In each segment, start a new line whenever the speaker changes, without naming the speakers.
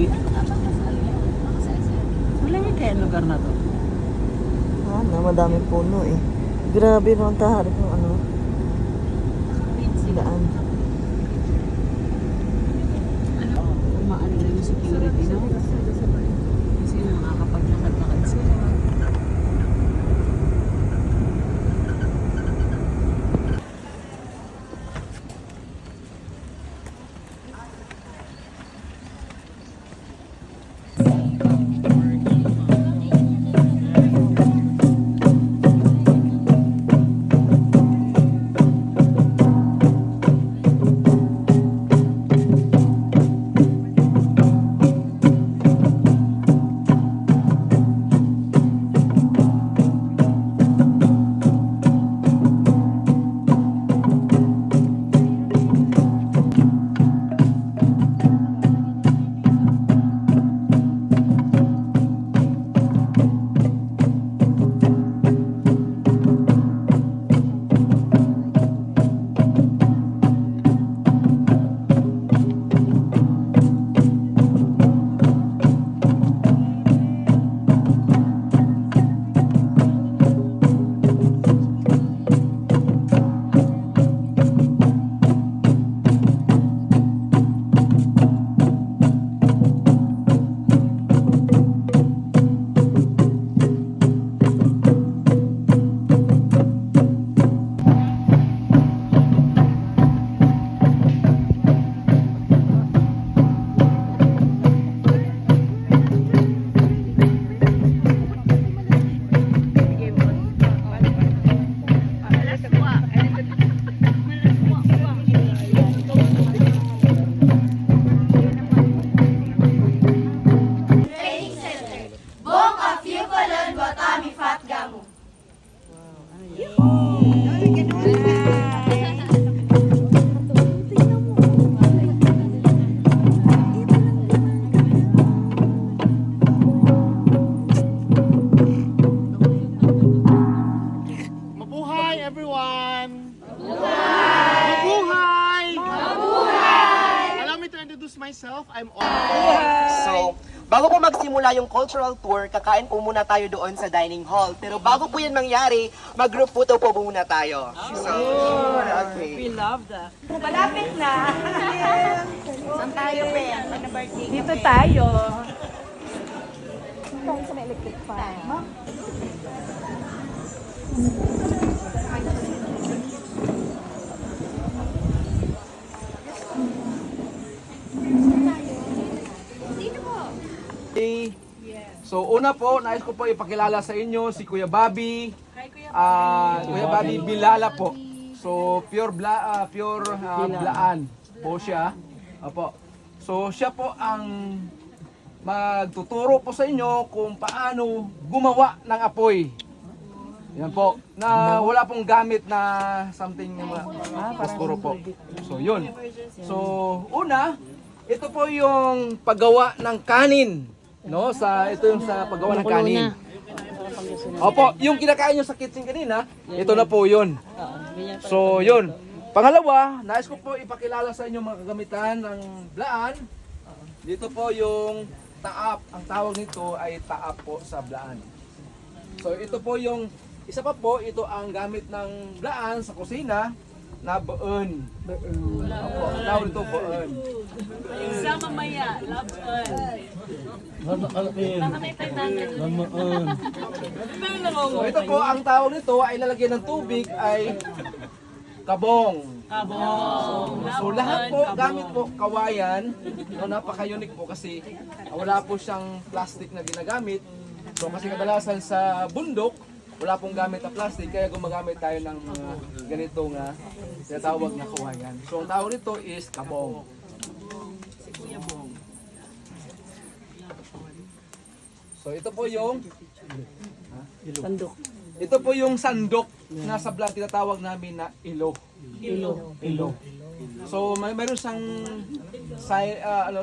tubig. Malamig kaya ang lugar na to.
Madaming puno eh. Grabe no, ang taharik ng ano. Daan.
Maano na yung security, no? Kasi nakakapaglakad-lakad sila.
Myself, I'm So, bago po magsimula yung cultural tour, kakain po muna tayo doon sa dining hall. Pero bago po yan mangyari, mag-group photo po muna tayo. So, okay.
We love that.
Malapit na. Saan tayo, Ben? Birthday
Dito tayo.
tayo sa may electric fan.
So una po, nais ko po ipakilala sa inyo si Kuya Bobby. Kuya Bobby Bilala po. So pure Blaan po siya. Opo. So siya po ang magtuturo po sa inyo kung paano gumawa ng apoy. Yan po. Na wala pong gamit na something pasturo po. So yun. So una, ito po yung paggawa ng kanin. No, ito yung sa paggawa ng kanin. Opo, yung kinakain nyo sa kitchen kanina, ito na po yun. So, yun. Pangalawa, nais ko po ipakilala sa inyo mga kagamitan ng Blaan. Dito po yung taap. Ang tawag nito ay taap po sa Blaan. So, ito po yung, isa pa po, ito ang gamit ng Blaan sa kusina na beun. Opo, ang tawag nito beun.
Sa mamaya, love
So ito po, ang tawag nito ay lalagyan ng tubig ay kabong. So lahat po, gamit po kawayan. No, napaka-unique po kasi wala po siyang plastic na ginagamit. So kasi kadalasan sa bundok, wala pong gamit na plastic, kaya gumagamit tayo ng ganito nga tinatawag na kawayan. So ang tawag nito is kabong. So ito po yung
Sandok.
ito po yung sandok na sa Blaan tinatawag namin na ilo. Ilo. So mayroon siyang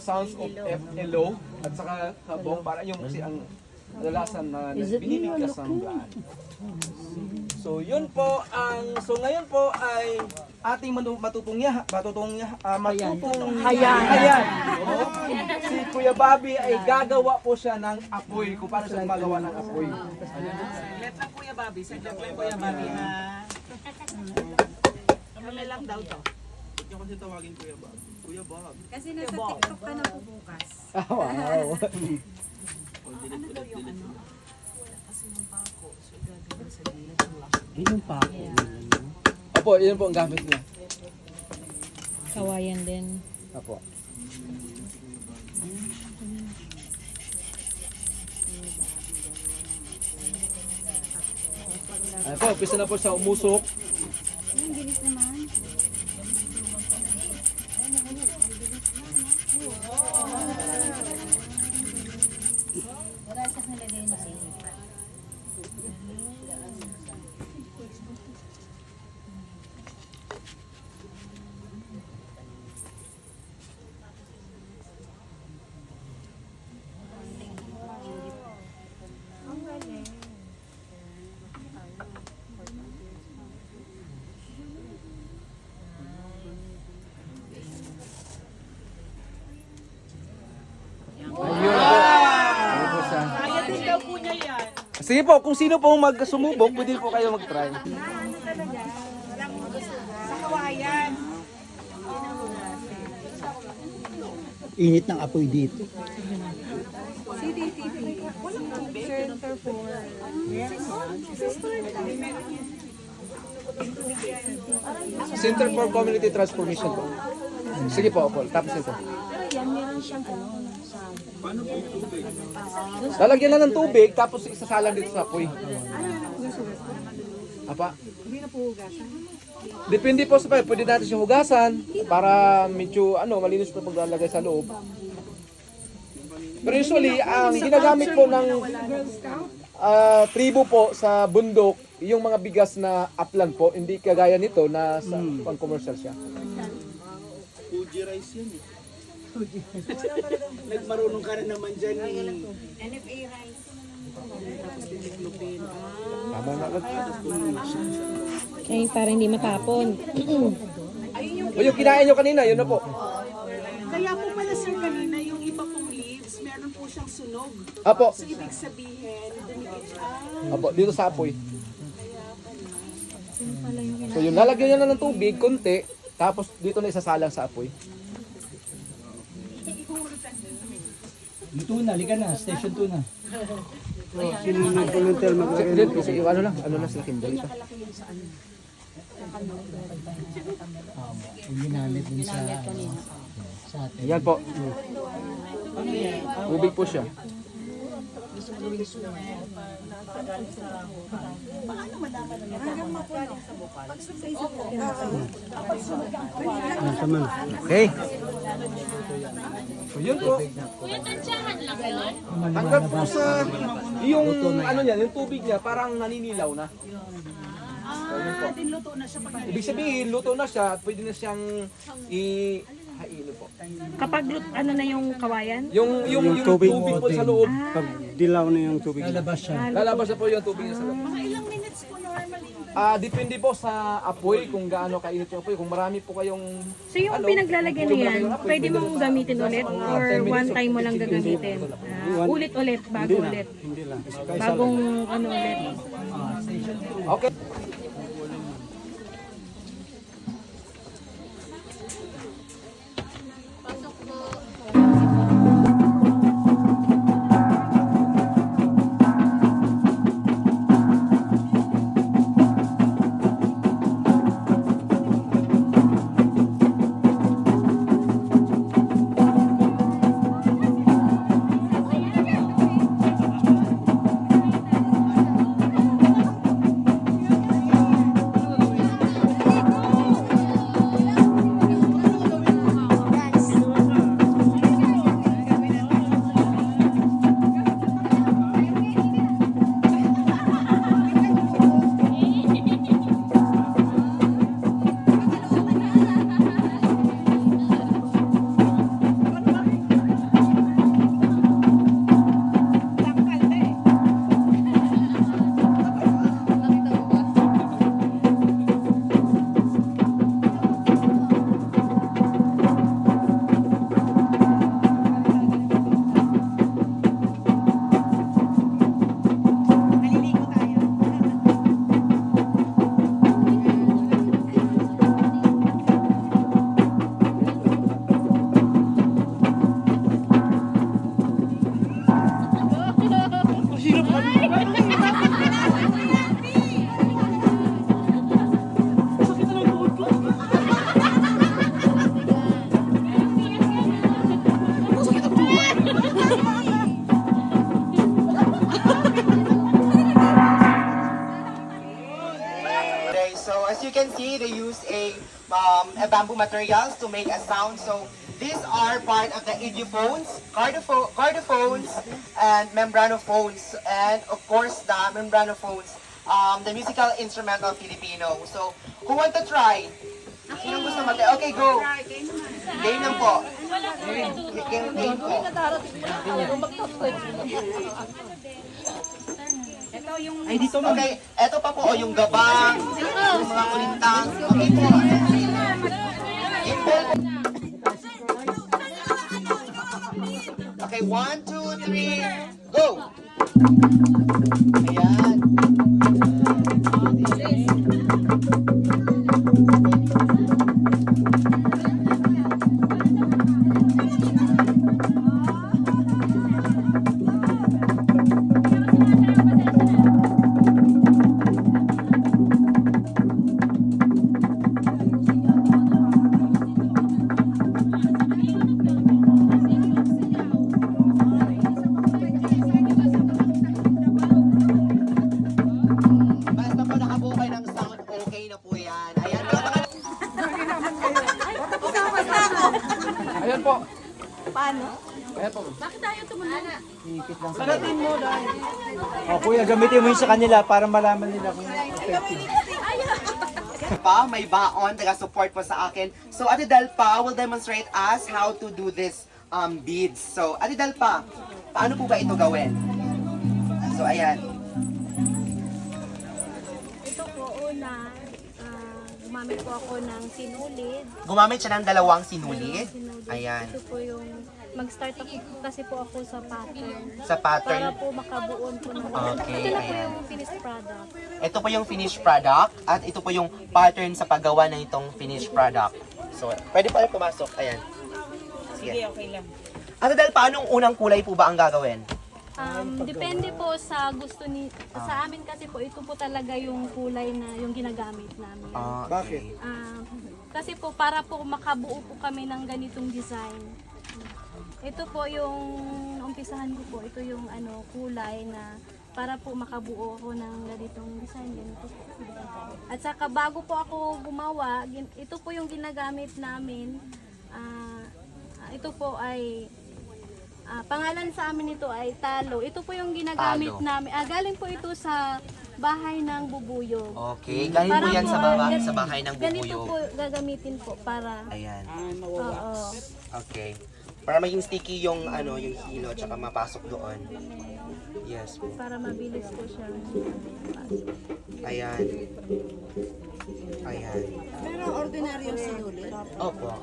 sounds of F, ilo at saka kabong para yung kasi ang kadalasan na binibigkas ng Blaan. So yun po ang ngayon po ay ating matutunghayan. Si Kuya Kuya Bobby ay gagawa po siya ng apoy. Kung paano siya gumagawa ng apoy.
Let lang Kuya Bobby. Saglit lang Kuya Bobby ha. Kami lang daw to.
Kasi nasa TikTok ka na po bukas.
Wow. Opo, yun po ang gamit niya.
Kawayan din.
Opo. Ay po, umpisa na po sa umusok.
Ang bilis naman. Wala sa nalagay na sa
Ayun po. Ayun po siya.
Kaya din daw po niya yan.
Sige po, kung sino po magsumubok, pwede po kayo mag-try.
Sa kawayan.
Init ng apoy dito.
CDTV. Walang tubig. Center for.
Center for Community Transformation po. Sige po, Paul. Tapos ito. Lalagyan lang ng tubig, tapos isasalang dito sa apoy. Apa?
Hindi na po hugasan.
Depende po sa pwede natin siyang hugasan para medyo malinis po paglalagay sa loob. Pero usually, ang ginagamit po ng tribo po sa bundok, yung mga bigas na upland po, hindi kagaya nito na sa pang-commercial siya.
Fuji rice yan eh. Nagmarunong ka rin naman dyan eh.
NFA rice.
Tama na.
Ay, para hindi matapon.
O yung kinain nyo kanina, yun na po.
Kaya po pala sir kanina yung iba pong leaves, meron po siyang sunog.
Apo,
So ibig sabihin,
apo, dito sa apoy. So yun, lalagyan nyo na ng tubig, konti, tapos dito na isasalang sa apoy.
Luto na, lika na. Station 2 na.
Kasi ano lang sa Kimberly.
Yung ginamit dun sa atin.
Yan po. Tubig po siya. Okay. So yun po. Hanggang po sa yung ano niya, yung tubig niya parang naninilaw na.
luto na siya pag
Ibig sabihin, luto na siya at pwede na siyang i-haino po.
Kapag ano na yung kawayan?
Yung tubig po sa loob.
Pag dilaw na yung tubig. Lalabas siya.
Lalabas na po yung tubig niya sa loob.
ilang minutes po normally?
Depende po sa apoy kung gaano kainit yung apoy. Kung marami po kayong
So yung pinaglalagay na yan, pwede mong gamitin ulit or one time mo lang gagamitin? Ulit-ulit, bago ulit.
Hindi lang.
Bagong ano ulit.
Okay.
they use a bamboo materials to make a sound. So these are part of the idiophones, cardophones, and membranophones, and of course the membranophones, the musical instrumental Filipino. So who want to try? Sinong gusto mag- Okay, go. Game lang po. Game po. Okay, eto pa po yung gabang, yung mga kulintang. Okay po. Inbel. Okay, 1, 2, 3, go! Ayan. Basta po nakabuo kayo ng sound, okay na po yan. Ayan,
Ayan po. Paano? Ayan po.
Oh, kuya, gamitin mo yun sa kanila para malaman nila kung effective.
pa, may baon, taga-support po sa akin. So, Ate Delpa will demonstrate us how to do this beads. So, Ate Delpa, paano po ba ito gawin? So, ayan.
Ito po, una, gumamit po ako ng sinulid.
Gumamit siya ng dalawang sinulid.
Sinulid.
Ayan.
Ito po yung, mag-start ako kasi po ako sa pattern.
Sa pattern.
Para po makabuon po ng
Okay,
ito na po
ayan.
yung finished product.
Ito po yung finished product at ito po yung pattern sa paggawa ng itong finished product. So, pwede pa rin pumasok. Ayan. Sige, okay lang. Ate Del, paanong unang kulay po ba ang gagawin?
Depende po sa gusto ni sa amin kasi po ito po talaga yung kulay na yung ginagamit namin.
Bakit?
Kasi po para po makabuo po kami ng ganitong design. Ito po yung umpisahan ko po, ito yung kulay na para po makabuo ako ng ganitong design. Ganito po. At saka bago po ako gumawa, ito po yung ginagamit namin. Ito po ay pangalan sa amin ito ay talo. Ito po yung ginagamit
Talo.
namin. Galing po ito sa bahay ng bubuyog.
Okay, galing po yan sa bahay ng
Ganito
bubuyog.
po gagamitin po para
Ayan.
oo.
Okay. Para maging sticky yung yung hilo tsaka mapasok doon. Yes po.
Para mabilis po siya.
Ayan. Ayan.
Pero ordinary yung sinulit.
Opo.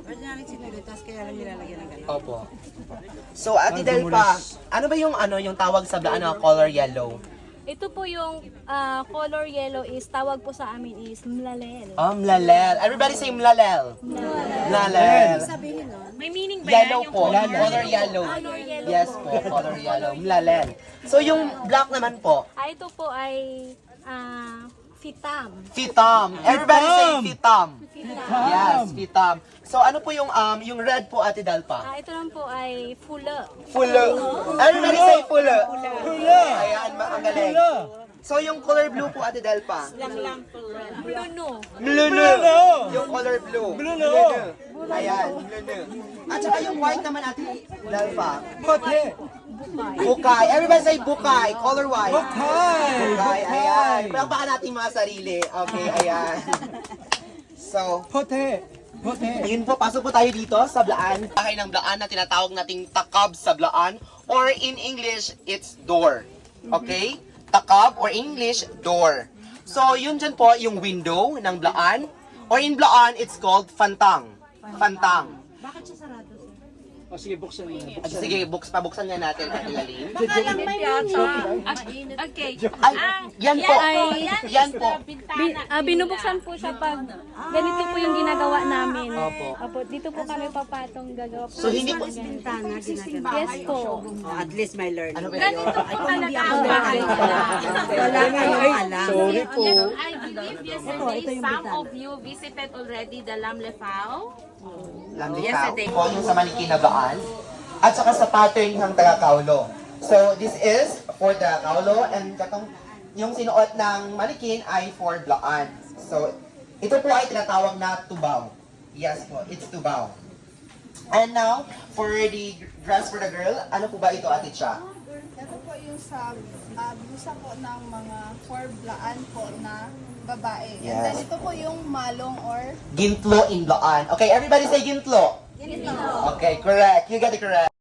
Ordinary sinulit, tapos kaya lang nilalagyan ng gano'n.
Opo. So, Ate Delpa, ano ba yung tawag sa color yellow?
Ito po yung color yellow is tawag po sa amin is mlalel.
Mlalel. Everybody say mlalel. Mlalel.
Sabihin nun,
May meaning ba
Yellow po. Color yellow. Yes po, color yellow. Mlalel. So, yung black naman po,
Ito po ay fitam.
fitam. Everybody say fitam. Yes, fitam. So, ano po yung red po, Ate Delpa?
Ito lang po ay fula.
Fulo. Everybody say fulo. Fulo. Ayan, ang galing. So, yung color blue po, Ate Delpa?
Bluno.
Blue. Yung color blue. Blue. Ayan, blue. At saka yung white naman, Ate Delpa? Bukay. Everybody say bukay. Color white. Bukay. Ayan. Palakpakan natin mga sarili. Okay, ayan. So, ayun po, pasok po tayo dito sa Blaan. Bahay ng Blaan na tinatawag nating takab sa Blaan, or in English, it's door. Okay? Takab or English, door. So, yun dyan po yung window ng Blaan, or in Blaan, it's called fantang. Fantang.
bakit siya sarado, sir?
O sige, buksan mo na.
Sige, pabuksan nga natin, Ate Lalim.
Okay.
Ay, yan po. Yan po.
Binubuksan po siya pag ganito po yung ginagawa namin.
Opo.
Dito po kami papatong gagawa po.
So, hindi po.
Bintana, ginagawa.
Yes po.
At least may learning.
Ano ba
Ganito
yun?
po talaga ang
Wala nga yung alam.
Sorry po.
I believe yesterday some of you visited already the Lam Lefao.
Yesterday po yung sa manikin na Blaan at saka sa pattern ng taga-kaulo. So this is for the kaulo and katong yung sinuot ng manikin ay for Blaan. So Ito po ay tinatawag na tubaw. Yes po, it's tubaw. And now, for the dress for the girl, ano po ba ito, Ate Cha?
Ito po yung sa blusa po ng mga forblaan po na babae. And then
Yes.
ito po yung malong or
Gintlo in Blaan. Okay, everybody say gintlo. Okay, correct. You got it correct.